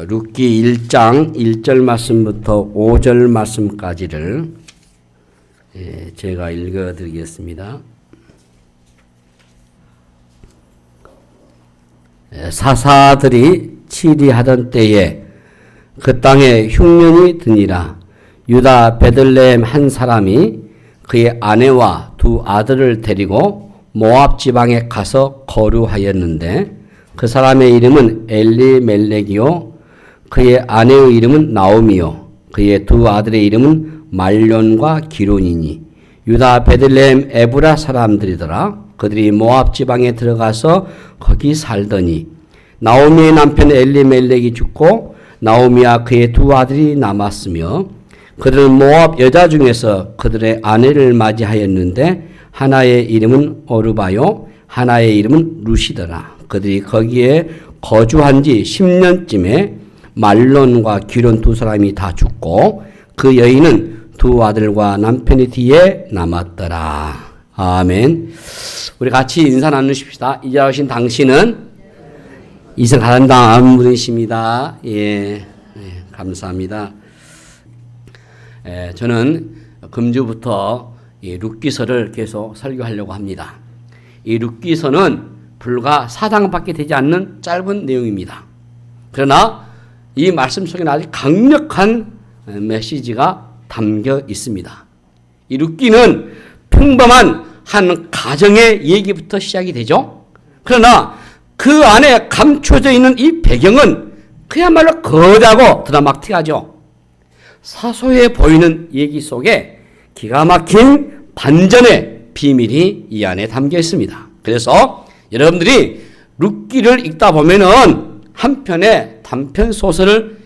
룻기 1장 1절 말씀부터 5절 말씀까지를 제가 읽어드리겠습니다. 사사들이 치리하던 때에 그 땅에 흉년이 드니라. 유다 베들레헴 한 사람이 그의 아내와 두 아들을 데리고 모압 지방에 가서 거류하였는데 그 사람의 이름은 엘리멜렉이요 그의 아내의 이름은 나오미요 그의 두 아들의 이름은 말론과 기론이니 유다 베들레헴 에브라 사람들이더라. 그들이 모압 지방에 들어가서 거기 살더니 나오미의 남편 엘리멜렉이 죽고 나오미와 그의 두 아들이 남았으며 그들은 모압 여자 중에서 그들의 아내를 맞이하였는데 하나의 이름은 오르바요 하나의 이름은 루시더라. 그들이 거기에 거주한 지 10년쯤에 말론과 기론 두 사람이 다 죽고 그 여인은 두 아들과 남편이 뒤에 남았더라. 아멘. 우리 같이 인사 나누십시다. 이제 오신 당신은 이생 가난당한 분이십니다. 예, 감사합니다. 저는 금주부터 이 룻기서를 계속 설교하려고 합니다. 이 룻기서는 불과 4장밖에 되지 않는 짧은 내용입니다. 그러나 이 말씀 속에는 아주 강력한 메시지가 담겨 있습니다. 이 룻기는 평범한 한 가정의 얘기부터 시작이 되죠. 그러나 그 안에 감춰져 있는 이 배경은 그야말로 거대하고 드라마틱하죠. 사소해 보이는 얘기 속에 기가 막힌 반전의 비밀이 이 안에 담겨 있습니다. 그래서 여러분들이 룻기를 읽다 보면은 한편의 단편 소설을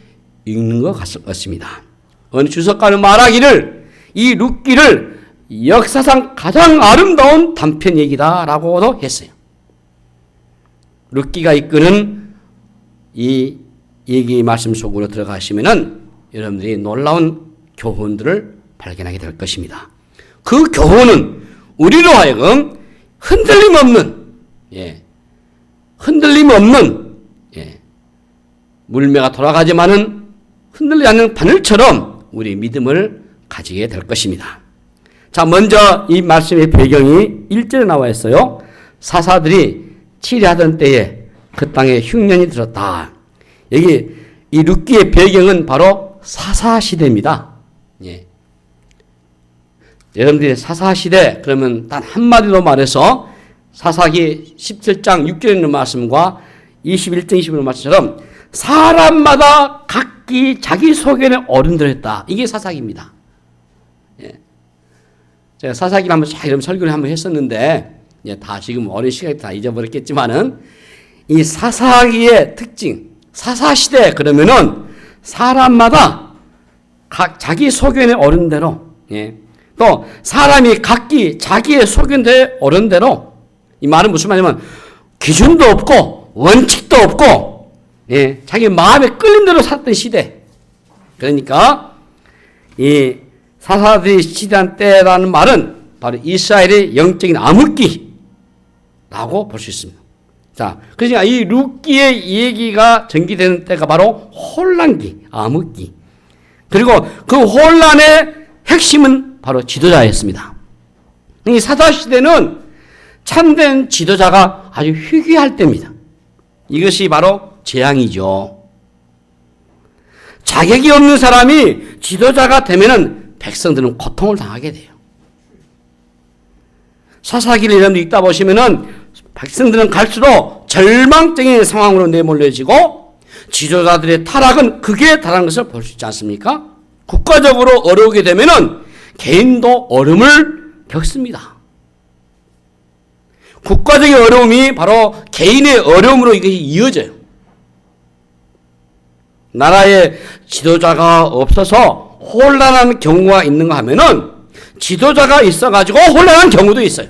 읽는 것 같습니다. 어느 주석가는 말하기를 이 룻기를 역사상 가장 아름다운 단편 얘기다라고도 했어요. 룻기가 이끄는 이 얘기 말씀 속으로 들어가시면은 여러분들이 놀라운 교훈들을 발견하게 될 것입니다. 그 교훈은 우리로 하여금 흔들림 없는 물매가 돌아가지만은 흔들리지 않는 바늘처럼 우리 믿음을 가지게 될 것입니다. 자, 먼저 이 말씀의 배경이 1절에 나와 있어요. 사사들이 치리하던 때에 그 땅에 흉년이 들었다. 여기 이 룻기의 배경은 바로 사사시대입니다. 예. 여러분들이 사사시대 그러면 단 한마디로 말해서 사사기 17장 6절에 있는 말씀과 21장 21절 말씀처럼 사람마다 각기 자기 소견에 어른들었다. 이게 사사기입니다. 예. 제가 사사기를 한번 쫙 이런 설교를 한번 했었는데 다 지금 어린 시간에 다 잊어버렸겠지만은 이 사사기의 특징, 사사시대 그러면은 사람마다 각 자기 소견에 어른 대로 또 사람이 각기 자기의 소견에 어른 대로 이 말은 무슨 말이냐면 기준도 없고 원칙도 없고 자기 마음에 끌린 대로 살던 시대. 그러니까 이 사사들이 시대한 때라는 말은 바로 이스라엘의 영적인 암흑기라고 볼 수 있습니다. 자, 그러니까 이 룻기의 얘기가 전개되는 때가 바로 혼란기, 암흑기. 그리고 그 혼란의 핵심은 바로 지도자였습니다. 이 사사시대는 참된 지도자가 아주 희귀할 때입니다. 이것이 바로 재앙이죠. 자격이 없는 사람이 지도자가 되면은 백성들은 고통을 당하게 돼요. 사사기를 여러분들 읽다 보시면은 백성들은 갈수록 절망적인 상황으로 내몰려지고 지도자들의 타락은 극에 달하는 것을 볼 수 있지 않습니까? 국가적으로 어려우게 되면은 개인도 어려움을 겪습니다. 국가적인 어려움이 바로 개인의 어려움으로 이것이 이어져요. 나라에 지도자가 없어서 혼란한 경우가 있는가 하면은 지도자가 있어가지고 혼란한 경우도 있어요.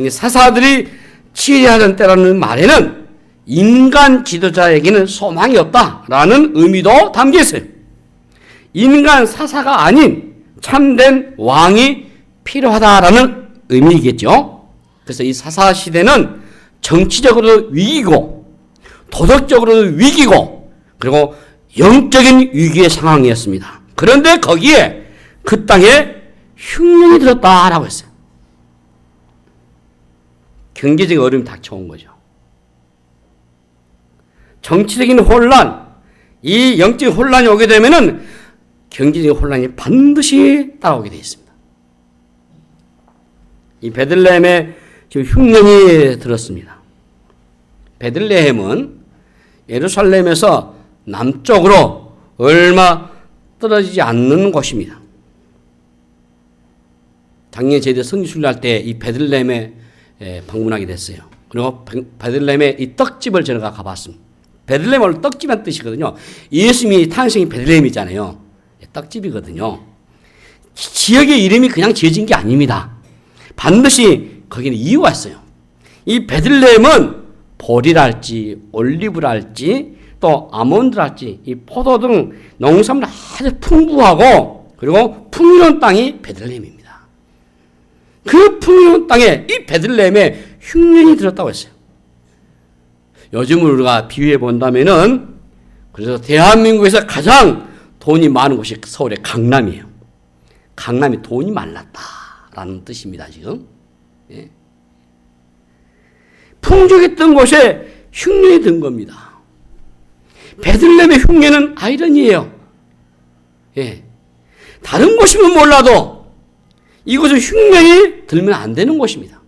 사사들이 치리하던 때라는 말에는 인간 지도자에게는 소망이 없다라는 의미도 담겨 있어요. 인간 사사가 아닌 참된 왕이 필요하다라는 의미이겠죠. 그래서 이 사사 시대는 정치적으로 위기고 도덕적으로도 위기고 그리고 영적인 위기의 상황이었습니다. 그런데 거기에 그 땅에 흉년이 들었다라고 했어요. 경제적인 어려움이 닥쳐온 거죠. 정치적인 혼란, 이 영적인 혼란이 오게 되면은 경제적인 혼란이 반드시 따라오게 되어 있습니다. 이 베들레헴에 지금 흉년이 들었습니다. 베들레헴은 예루살렘에서 남쪽으로 얼마 떨어지지 않는 곳입니다. 작년에 저희들 성지순례할 때 이 베들레헴에 방문하게 됐어요. 그리고 베들레헴에 이 떡집을 제가 가봤습니다. 베들레헴은 떡집이라는 뜻이거든요. 예수님이 탄생이 베들레헴이잖아요. 떡집이거든요. 지역의 이름이 그냥 지어진 게 아닙니다. 반드시 거기는 이유가 있어요. 이 베들레헴은 보리랄지 올리브랄지 또 아몬드랄지 이 포도 등 농산물 아주 풍부하고 그리고 풍요로운 땅이 베들레헴입니다. 그 풍요로운 땅에 이 베들레헴에 흉년이 들었다고 했어요. 요즘으로 우리가 비유해 본다면은 그래서 대한민국에서 가장 돈이 많은 곳이 서울의 강남이에요. 강남이 돈이 말랐다라는 뜻입니다, 지금. 예. 풍족했던 곳에 흉년이 든 겁니다. 베들레헴의 흉년은 아이러니예요. 예. 다른 곳이면 몰라도 이곳은 흉년이 들면 안 되는 곳입니다.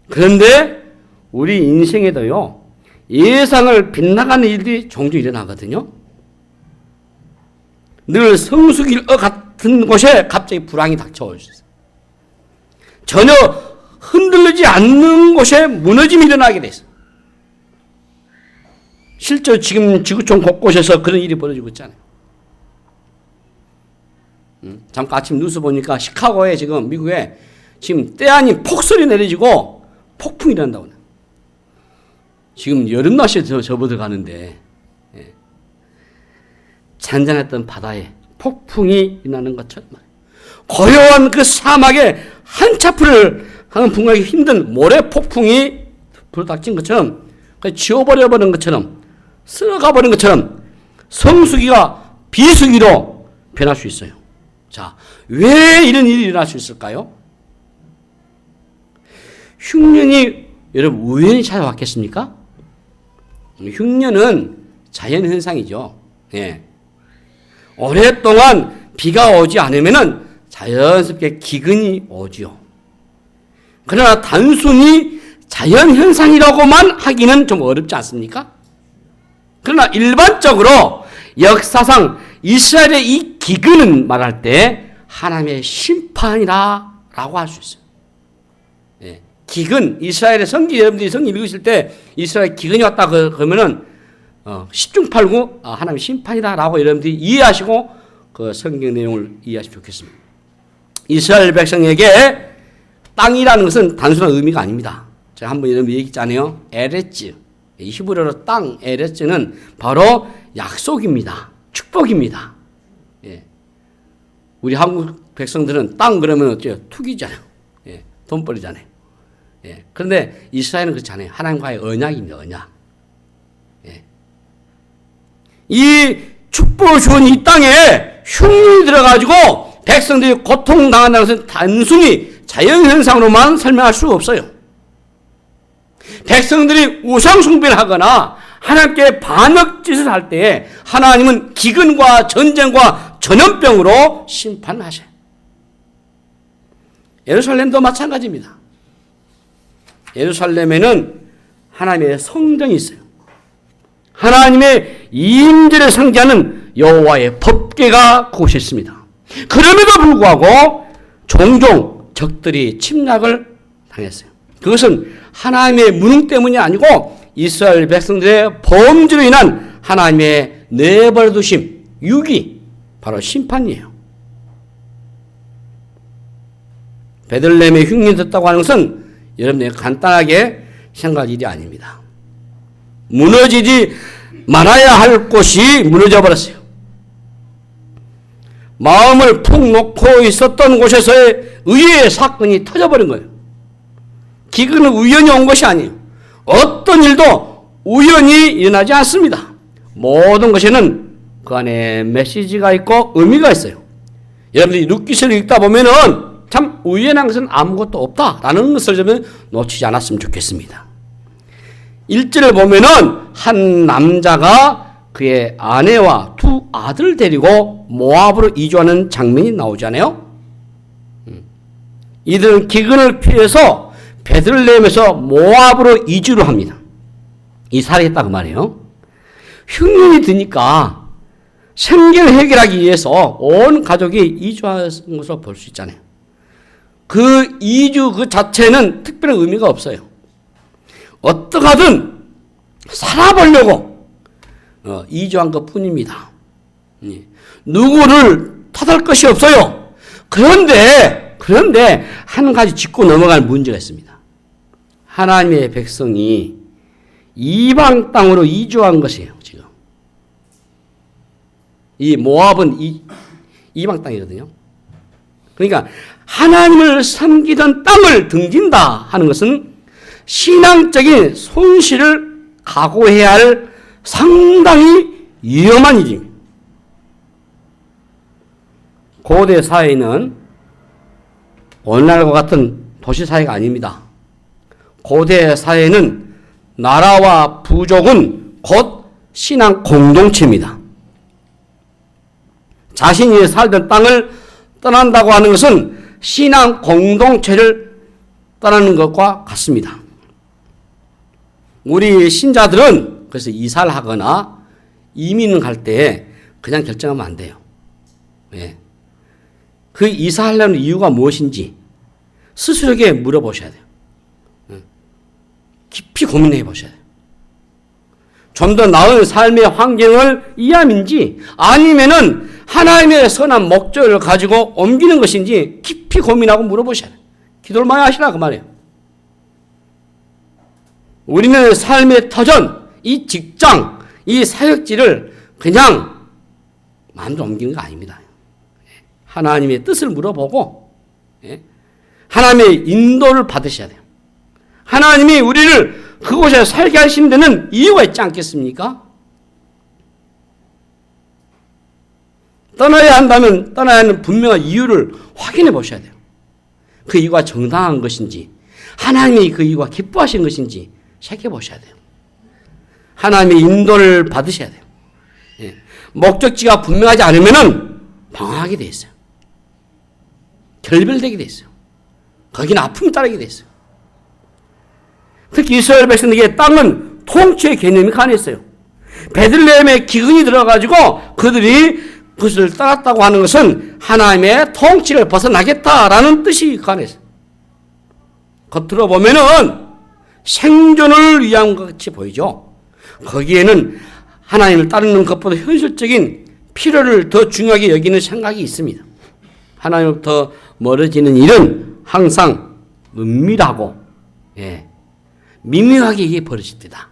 그런데 우리 인생에도요, 예상을 빗나가는 일들이 종종 일어나거든요. 늘 성수기일 같은 곳에 갑자기 불황이 닥쳐올 수 있어요. 전혀 흔들리지 않는 곳에 무너짐이 일어나게 돼 있어요. 실제로 지금 지구촌 곳곳에서 그런 일이 벌어지고 있잖아요. 잠깐 아침 뉴스 보니까 시카고에 지금 미국에 지금 때 아닌 폭설이 내려지고 폭풍이 일어난다고. 지금 여름 날씨에 접어들어가는데 잔잔했던 바다에 폭풍이 일어나는 것처럼 고요한 그 사막에 한차풀을 분간하기 힘든 모래 폭풍이 불닥친 것처럼 지워버려버린 것처럼 쓸어가버린 것처럼 성수기가 비수기로 변할 수 있어요. 자, 왜 이런 일이 일어날 수 있을까요? 흉년이 여러분 우연히 찾아왔겠습니까? 흉년은 자연현상이죠. 예. 오랫동안 비가 오지 않으면 자연스럽게 기근이 오죠. 그러나 단순히 자연현상이라고만 하기는 좀 어렵지 않습니까? 그러나 일반적으로 역사상 이스라엘의 이 기근은 말할 때 하나님의 심판이라고 할 수 있어요. 예. 기근, 이스라엘의 성기, 여러분들이 성기 읽으실 때 이스라엘 기근이 왔다 그러면은 10중 8구 하나님의 심판이다라고 여러분들이 이해하시고 그 성경 내용을 이해하시면 좋겠습니다. 이스라엘 백성에게 땅이라는 것은 단순한 의미가 아닙니다. 제가 한번 여러분 얘기했잖아요. 에레츠, 히브리어로 땅, 에레츠는 바로 약속입니다. 축복입니다. 예. 우리 한국 백성들은 땅 그러면 어때요? 투기잖아요. 예. 돈벌이잖아요. 예. 그런데 이스라엘은 그렇지 않아요. 하나님과의 언약입니다. 언약. 예. 이 축복을 주은 이 땅에 흉년이 들어가지고 백성들이 고통당한다는 것은 단순히 자연현상으로만 설명할 수 없어요. 백성들이 우상숭배를 하거나 하나님께 반역짓을 할 때에 하나님은 기근과 전쟁과 전염병으로 심판하셔요. 예루살렘도 마찬가지입니다. 예루살렘에는 하나님의 성전이 있어요. 하나님의 임재를 상징하는 여호와의 법궤가 그곳에 있습니다. 그럼에도 불구하고 종종 적들이 침략을 당했어요. 그것은 하나님의 무능 때문이 아니고 이스라엘 백성들의 범죄로 인한 하나님의 내버려 두심, 유기, 바로 심판이에요. 베들레헴에 흉년이 떴다고 하는 것은 여러분들이 간단하게 생각할 일이 아닙니다. 무너지지 말아야 할 곳이 무너져 버렸어요. 마음을 푹 놓고 있었던 곳에서의 의외의 사건이 터져버린 거예요. 기근은 우연히 온 것이 아니에요. 어떤 일도 우연히 일어나지 않습니다. 모든 것에는 그 안에 메시지가 있고 의미가 있어요. 여러분들이 룻기서를 읽다 보면은 참 우연한 것은 아무것도 없다라는 것을 좀 놓치지 않았으면 좋겠습니다. 1절을 보면은 한 남자가 그의 아내와 두 아들을 데리고 모압으로 이주하는 장면이 나오잖아요. 이들은 기근을 피해서 베들레헴에서 모압으로 이주를 합니다. 이사를 했다 그 말이에요. 흉년이 드니까 생계를 해결하기 위해서 온 가족이 이주한 것으로 볼 수 있잖아요. 그 이주 그 자체는 특별한 의미가 없어요. 어떡하든 살아보려고 이주한 것 뿐입니다. 누구를 탓할 것이 없어요. 그런데 한 가지 짚고 넘어갈 문제가 있습니다. 하나님의 백성이 이방 땅으로 이주한 것이에요. 지금 이 모압은 이방 땅이거든요. 그러니까 하나님을 섬기던 땅을 등진다 하는 것은 신앙적인 손실을 각오해야 할 상당히 위험한 일입니다. 고대 사회는 오늘날과 같은 도시 사회가 아닙니다. 고대 사회는 나라와 부족은 곧 신앙 공동체입니다. 자신이 살던 땅을 떠난다고 하는 것은 신앙 공동체를 떠나는 것과 같습니다. 우리 신자들은 그래서 이사를 하거나 이민을 갈 때 그냥 결정하면 안 돼요. 예. 그 이사하려는 이유가 무엇인지 스스로에게 물어보셔야 돼요. 깊이 고민해 보셔야 돼요. 좀 더 나은 삶의 환경을 이해함인지 아니면은 하나님의 선한 목적을 가지고 옮기는 것인지 깊이 고민하고 물어보셔야 돼요. 기도를 많이 하시라 그 말이에요. 우리는 삶의 터전, 이 직장, 이 사역지를 그냥 마음대로 옮기는 거 아닙니다. 하나님의 뜻을 물어보고 하나님의 인도를 받으셔야 돼요. 하나님이 우리를 그곳에 살게 하신 데는 이유가 있지 않겠습니까? 떠나야 한다면 떠나야 하는 분명한 이유를 확인해 보셔야 돼요. 그 이유가 정당한 것인지 하나님이 그 이유가 기뻐하시는 것인지 생각해 보셔야 돼요. 하나님의 인도를 받으셔야 돼요. 목적지가 분명하지 않으면 방황하게 돼 있어요. 결별되게 돼 있어요. 거기는 아픔이 따르게 돼 있어요. 특히 이스라엘 백성에게 땅은 통치의 개념이 강했어요. 베들레헴에 기근이 들어가지고 그들이 그것을 떠났다고 하는 것은 하나님의 통치를 벗어나겠다라는 뜻이 강했어요. 겉으로 보면은 생존을 위한 것 같이 보이죠. 거기에는 하나님을 따르는 것보다 현실적인 필요를 더 중요하게 여기는 생각이 있습니다. 하나님으로부터 멀어지는 일은 항상 은밀하고 미묘하게 이게 벌어집니다.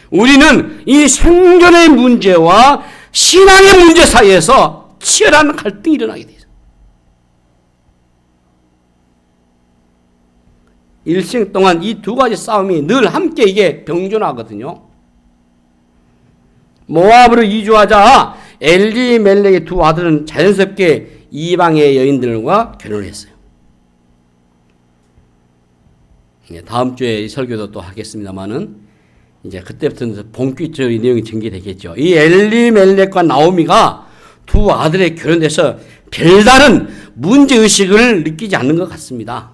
우리는 이 생존의 문제와 신앙의 문제 사이에서 치열한 갈등이 일어나게 되죠. 일생 동안 이 두 가지 싸움이 늘 함께 이게 병존하거든요. 모압으로 이주하자 엘리멜렉의 두 아들은 자연스럽게 이방의 여인들과 결혼을 했어요. 다음 주에 설교도 또 하겠습니다만은 이제 그때부터는 본격적인 내용이 전개되겠죠. 이 엘리멜렉과 나오미가 두 아들의 결혼돼서 별다른 문제의식을 느끼지 않는 것 같습니다.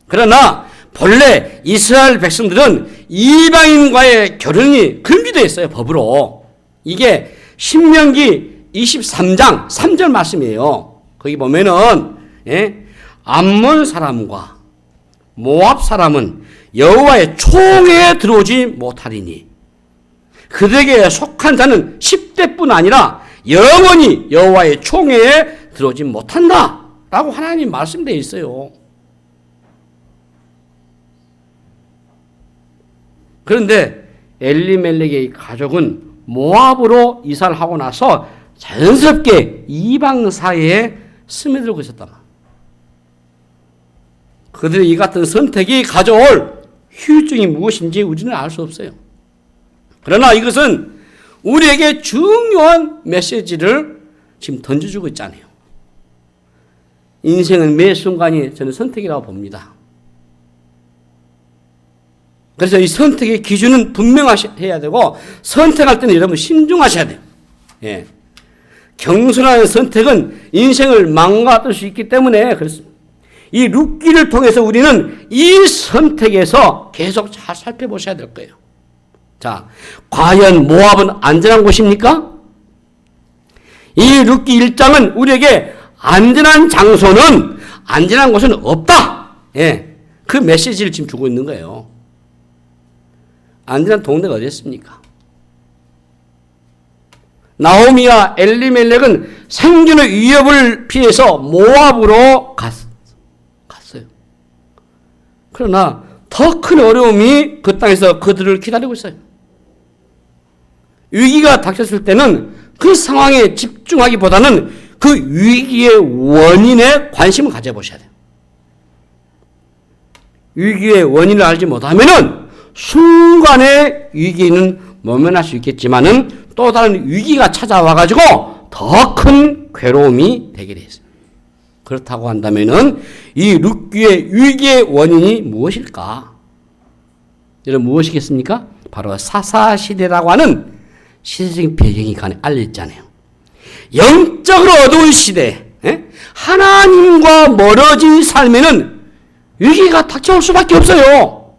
그러나 본래 이스라엘 백성들은 이방인과의 결혼이 금지되어 있어요. 법으로. 이게 신명기 23장 3절 말씀이에요. 거기 보면은 암몬 사람과 모압 사람은 여호와의 총회에 들어오지 못하리니 그들에게 속한 자는 10대뿐 아니라 영원히 여호와의 총회에 들어오지 못한다 라고 하나님 말씀되어 있어요. 그런데 엘리멜렉의 가족은 모압으로 이사를 하고 나서 자연스럽게 이방 사회에 스며들고 있었다. 그들의 이 같은 선택이 가져올 후유증이 무엇인지 우리는 알 수 없어요. 그러나 이것은 우리에게 중요한 메시지를 지금 던져주고 있잖아요. 인생은 매 순간이 저는 선택이라고 봅니다. 그래서 이 선택의 기준은 분명해야 되고 선택할 때는 여러분 신중하셔야 돼요. 예. 경솔한 선택은 인생을 망가뜨릴 수 있기 때문에 그렇습니다. 이 룻기를 통해서 우리는 이 선택에서 계속 잘 살펴보셔야 될 거예요. 자, 과연 모압은 안전한 곳입니까? 이 룻기 1장은 우리에게 안전한 장소는 안전한 곳은 없다. 예. 그 메시지를 지금 주고 있는 거예요. 안전한 동네가 어디 있습니까? 나오미와 엘리멜렉은 생존의 위협을 피해서 모압으로 갔어요. 그러나 더 큰 어려움이 그 땅에서 그들을 기다리고 있어요. 위기가 닥쳤을 때는 그 상황에 집중하기보다는 그 위기의 원인에 관심을 가져보셔야 돼요. 위기의 원인을 알지 못하면은 순간의 위기는 모면할 수 있겠지만은 또 다른 위기가 찾아와가지고 더 큰 괴로움이 되게 돼 있어요. 그렇다고 한다면은 이 룻기의 위기의 원인이 무엇일까? 여러분 무엇이겠습니까? 바로 사사시대라고 하는 시대적인 배경이 알려있잖아요. 영적으로 어두운 시대, 하나님과 멀어진 삶에는 위기가 닥쳐올 수밖에 없어요.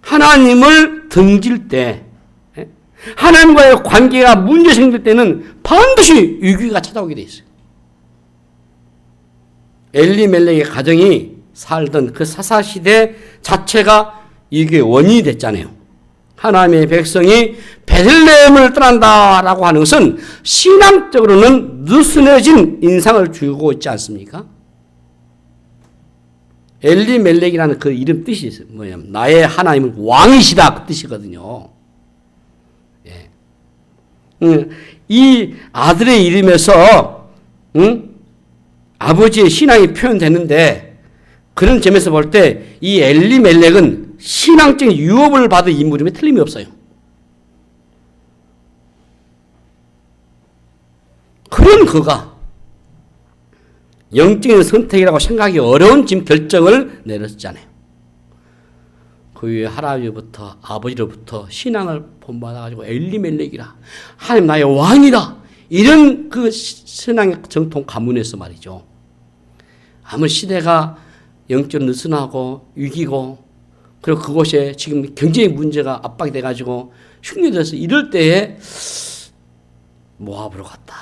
하나님을 등질 때, 하나님과의 관계가 문제 생길 때는 반드시 위기가 찾아오게 돼 있어요. 엘리멜렉의 가정이 살던 그 사사시대 자체가 이게 원인이 됐잖아요. 하나님의 백성이 베들레헴을 떠난다라고 하는 것은 신앙적으로는 느슨해진 인상을 주고 있지 않습니까? 엘리멜렉이라는 그 이름 뜻이 있어요. 뭐냐면 나의 하나님은 왕이시다 그 뜻이거든요. 예. 이 아들의 이름에서 아버지의 신앙이 표현되는데 그런 점에서 볼 때 이 엘리멜렉은 신앙적인 유업을 받은 인물임에 틀림이 없어요. 그런 그가 영적인 선택이라고 생각하기 어려운 지금 결정을 내렸잖아요. 그 위에 할아버지부터 아버지로부터 신앙을 본받아가지고 엘리멜렉이라 하나님 나의 왕이다 이런 그 신앙의 정통 가문에서 말이죠. 아무 시대가 영적으로 느슨하고 위기고 그리고 그곳에 지금 경제의 문제가 압박이 돼가지고 흉내져서 이럴 때에 모압으로 갔다.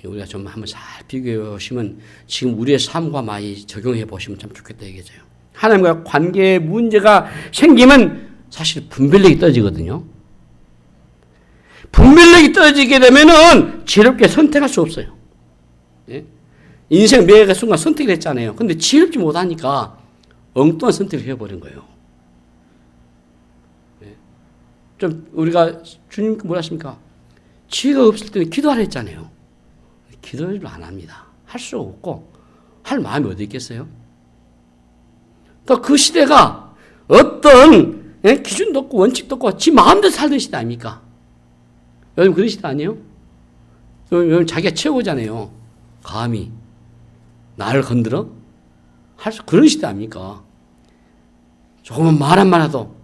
우리가 좀 한번 잘 비교해 보시면 지금 우리의 삶과 많이 적용해 보시면 참 좋겠다 얘기죠. 하나님과 관계에 문제가 생기면 사실 분별력이 떨어지거든요. 분별력이 떨어지게 되면은 지혜롭게 선택할 수 없어요. 예? 인생 매가 순간 선택을 했잖아요. 근데 지혜롭지 못하니까 엉뚱한 선택을 해버린 거예요. 예? 좀 우리가 주님께 뭐라 하십니까? 지혜가 없을 때는 기도하라 했잖아요. 기도를 안 합니다. 할 수 없고 할 마음이 어디 있겠어요? 또 그 시대가 어떤 기준도 없고 원칙도 없고 지 마음대로 살던 시대 아닙니까? 요즘 그런 시대 아니에요? 요즘 자기가 최고잖아요. 감히 나를 건드려? 그런 시대 아닙니까? 조금만 말 한마디 해도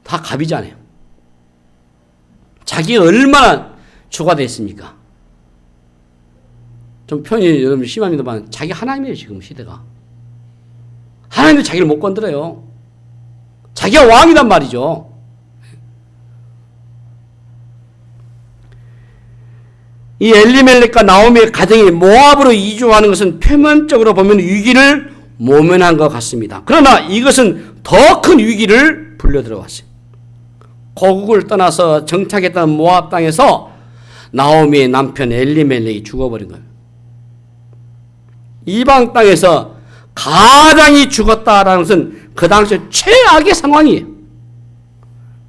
다 갑이잖아요. 자기가 얼마나 주가 됐습니까? 좀 표현이 여러분 심합니다만 자기 하나님이에요 지금 시대가. 하나님도 자기를 못 건드려요. 자기가 왕이란 말이죠. 이 엘리멜렉과 나오미의 가정이 모압으로 이주하는 것은 표면적으로 보면 위기를 모면한 것 같습니다. 그러나 이것은 더 큰 위기를 불려 들어왔어요. 고국을 떠나서 정착했던 모압 땅에서 나오미의 남편 엘리멜렉이 죽어버린 거예요. 이방 땅에서 가장이 죽었다라는 것은 그 당시 최악의 상황이에요.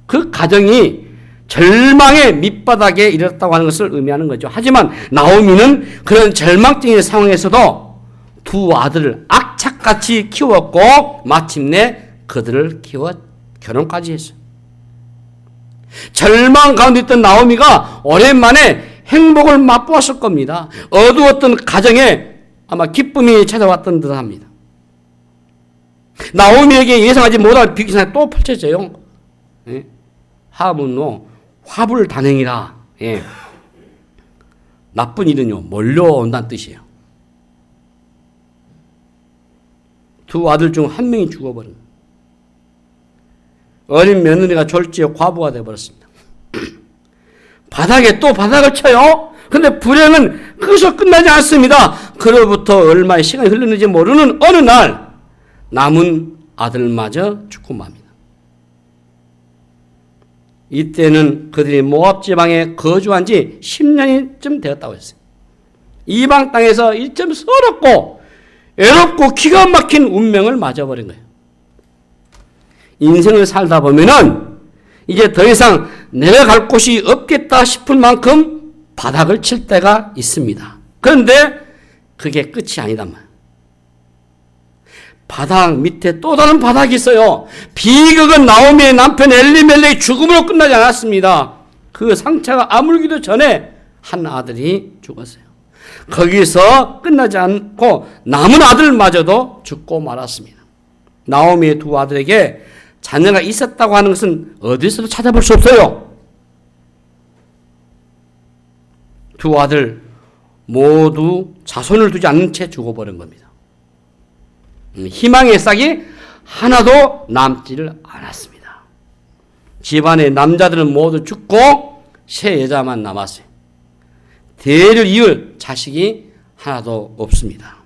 그 가정이 절망의 밑바닥에 이르렀다고 하는 것을 의미하는 거죠. 하지만 나오미는 그런 절망적인 상황에서도 두 아들을 같이 키웠고 마침내 그들을 키워 결혼까지 했어요. 절망 가운데 있던 나오미가 오랜만에 행복을 맛보았을 겁니다. 어두웠던 가정에 아마 기쁨이 찾아왔던 듯 합니다. 나오미에게 예상하지 못할 비기상이 또 펼쳐져요. 예? 하문노 화불단행이라. 예. 나쁜 일은요 몰려온다는 뜻이에요. 두 아들 중 한 명이 죽어버린 거예요. 어린 며느리가 졸지에 과부가 되어버렸습니다. 바닥에 또 바닥을 쳐요. 근데 불행은 거기서 끝나지 않습니다. 그로부터 얼마의 시간이 흘렀는지 모르는 어느 날 남은 아들마저 죽고 맙니다. 이때는 그들이 모압 지방에 거주한 지 10년쯤 되었다고 했어요. 이방 땅에서 일점 서럽고 외롭고 기가 막힌 운명을 맞아버린 거예요. 인생을 살다 보면은 이제 더 이상 내가 갈 곳이 없겠다 싶을 만큼 바닥을 칠 때가 있습니다. 그런데 그게 끝이 아니단 말이에요. 바닥 밑에 또 다른 바닥이 있어요. 비극은 나오미의 남편 엘리멜렉의 죽음으로 끝나지 않았습니다. 그 상처가 아물기도 전에 한 아들이 죽었어요. 거기서 끝나지 않고 남은 아들마저도 죽고 말았습니다. 나오미의 두 아들에게 자녀가 있었다고 하는 것은 어디서도 찾아볼 수 없어요. 두 아들 모두 자손을 두지 않는 채 죽어버린 겁니다. 희망의 싹이 하나도 남지를 않았습니다. 집안의 남자들은 모두 죽고 세 여자만 남았어요. 대를 이을 자식이 하나도 없습니다.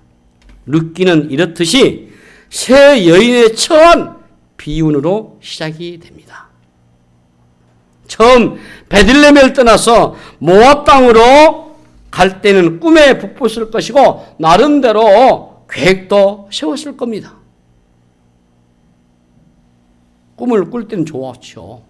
룻기는 이렇듯이 세 여인의 처한 비운으로 시작이 됩니다. 처음 베들레헴을 떠나서 모압 땅으로 갈 때는 꿈에 북돋을 것이고 나름대로 계획도 세웠을 겁니다. 꿈을 꿀 때는 좋았죠.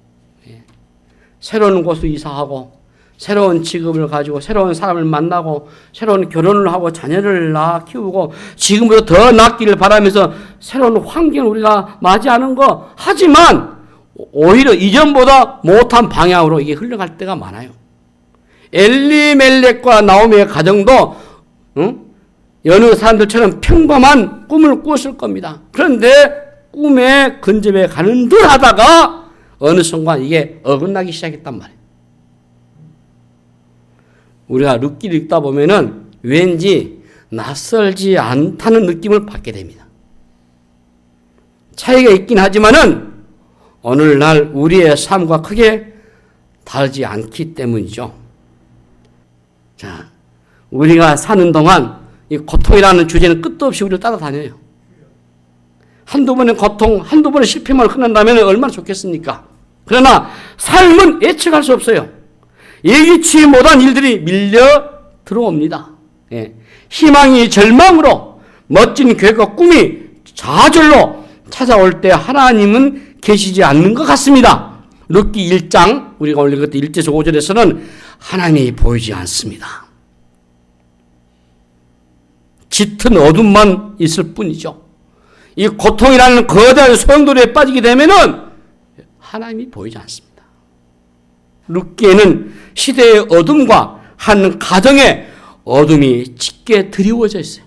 새로운 곳으로 이사하고 새로운 직업을 가지고 새로운 사람을 만나고 새로운 결혼을 하고 자녀를 낳아 키우고 지금보다 더 낫기를 바라면서 새로운 환경을 우리가 맞이하는 거 하지만 오히려 이전보다 못한 방향으로 이게 흘러갈 때가 많아요. 엘리멜렉과 나오미의 가정도 여느 사람들처럼 평범한 꿈을 꾸었을 겁니다. 그런데 꿈에 근접해 가는 듯 하다가 어느 순간 이게 어긋나기 시작했단 말이에요. 우리가 룻기를 읽다 보면은 왠지 낯설지 않다는 느낌을 받게 됩니다. 차이가 있긴 하지만은 오늘날 우리의 삶과 크게 다르지 않기 때문이죠. 자, 우리가 사는 동안 이 고통이라는 주제는 끝도 없이 우리를 따라다녀요. 한두 번의 고통, 한두 번의 실패만 끝난다면 얼마나 좋겠습니까? 그러나 삶은 예측할 수 없어요. 예기치 못한 일들이 밀려 들어옵니다. 예. 희망이 절망으로, 멋진 계획과 꿈이 좌절로 찾아올 때 하나님은 계시지 않는 것 같습니다. 룻기 1장, 우리가 오늘 읽었던 1절에서 5절에서는 하나님이 보이지 않습니다. 짙은 어둠만 있을 뿐이죠. 이 고통이라는 거대한 소용돌이에 빠지게 되면은 하나님이 보이지 않습니다. 룻기에는 시대의 어둠과 한 가정의 어둠이 짙게 드리워져 있어요.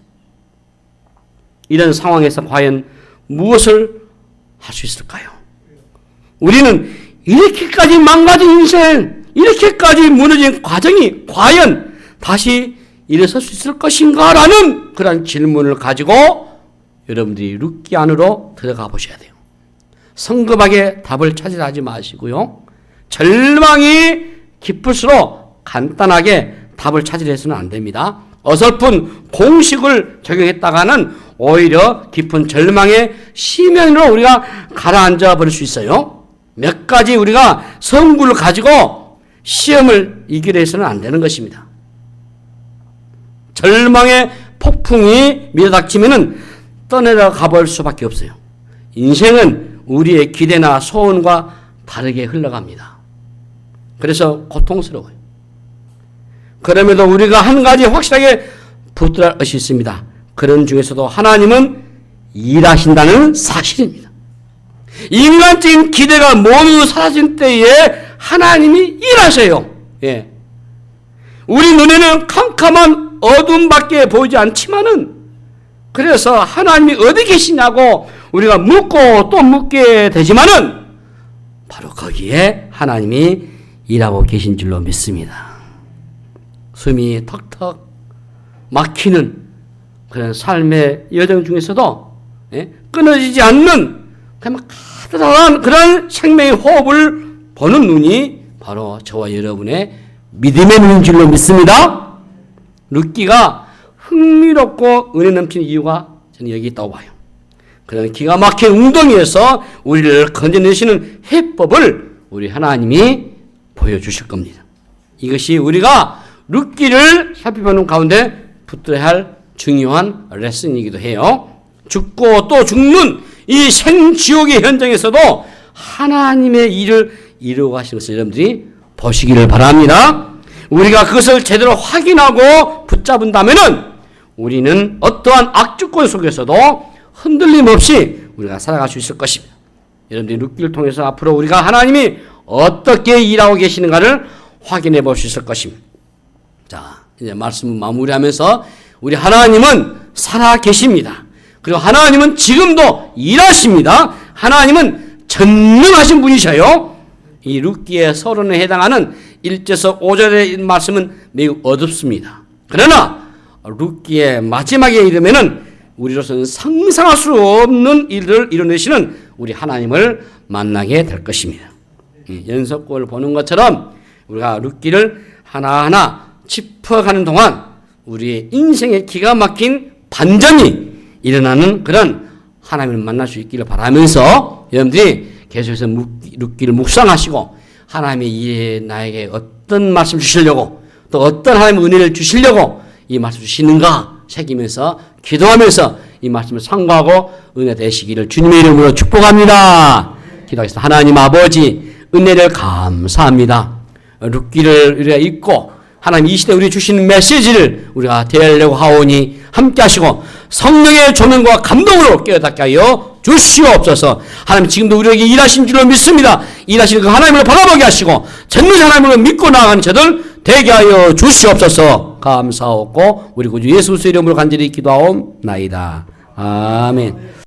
이런 상황에서 과연 무엇을 할 수 있을까요? 우리는 이렇게까지 망가진 인생, 이렇게까지 무너진 과정이 과연 다시 일어설 수 있을 것인가? 라는 그런 질문을 가지고 여러분들이 룻기 안으로 들어가 보셔야 돼요. 성급하게 답을 찾으려 하지 마시고요. 절망이 깊을수록 간단하게 답을 찾으려 해서는 안 됩니다. 어설픈 공식을 적용했다가는 오히려 깊은 절망의 심연으로 우리가 가라앉아 버릴 수 있어요. 몇 가지 우리가 성구를 가지고 시험을 이기려 해서는 안 되는 것입니다. 절망의 폭풍이 밀어닥치면은 떠내려가 볼 수밖에 없어요. 인생은 우리의 기대나 소원과 다르게 흘러갑니다. 그래서 고통스러워요. 그럼에도 우리가 한 가지 확실하게 붙들어야 할 것이 있습니다. 그런 중에서도 하나님은 일하신다는 사실입니다. 인간적인 기대가 모두 사라진 때에 하나님이 일하세요. 예. 우리 눈에는 캄캄한 어둠밖에 보이지 않지만은, 그래서 하나님이 어디 계시냐고 우리가 묻고 또 묻게 되지만은 바로 거기에 하나님이 일하고 계신 줄로 믿습니다. 숨이 턱턱 막히는 그런 삶의 여정 중에서도 끊어지지 않는 가득한 그런 생명의 호흡을 보는 눈이 바로 저와 여러분의 믿음의 눈인 줄로 믿습니다. 룻기가 흥미롭고 은혜 넘치는 이유가 저는 여기 있다고 봐요. 그런 기가 막힌 웅덩이에서 우리를 건져내시는 해법을 우리 하나님이 보여주실 겁니다. 이것이 우리가 룻기를 살펴보는 가운데 붙들어야 할 중요한 레슨이기도 해요. 죽고 또 죽는 이 생지옥의 현장에서도 하나님의 일을 이루어 가시는 것을 여러분들이 보시기를 바랍니다. 우리가 그것을 제대로 확인하고 붙잡은다면은 우리는 어떠한 악주권 속에서도 흔들림 없이 우리가 살아갈 수 있을 것입니다. 여러분들이 룻기를 통해서 앞으로 우리가 하나님이 어떻게 일하고 계시는가를 확인해 볼 수 있을 것입니다. 자, 이제 말씀을 마무리하면서 우리 하나님은 살아 계십니다. 그리고 하나님은 지금도 일하십니다. 하나님은 전능하신 분이셔요. 이 룻기의 서론에 해당하는 1절에서 5절의 말씀은 매우 어둡습니다. 그러나 룻기의 마지막에 이르면은 우리로서는 상상할 수 없는 일을 이뤄내시는 우리 하나님을 만나게 될 것입니다. 연속곡을 보는 것처럼 우리가 룻기를 하나하나 짚어가는 동안 우리의 인생의 기가 막힌 반전이 일어나는 그런 하나님을 만날 수 있기를 바라면서 여러분들이 계속해서 룻기를 묵상하시고 하나님이 나에게 어떤 말씀 주시려고 또 어떤 하나님의 은혜를 주시려고 이 말씀 주시는가 새기면서 기도하면서 이 말씀을 상고하고 은혜 되시기를 주님의 이름으로 축복합니다. 기도하겠습니다. 하나님 아버지 은혜를 감사합니다. 룻기를 우리가 읽고 하나님 이 시대 우리 주시는 메시지를 우리가 대하려고 하오니 함께 하시고 성령의 조명과 감동으로 깨닫게 하여 주시옵소서. 하나님 지금도 우리에게 일하신 줄로 믿습니다. 일하시는 그 하나님을 바라보게 하시고 전능하신 하나님을 믿고 나아가는 저들 되게 하여 주시옵소서. 감사하고 우리 구주 예수 그리스도의 이름으로 간절히 기도하옵나이다. 아멘.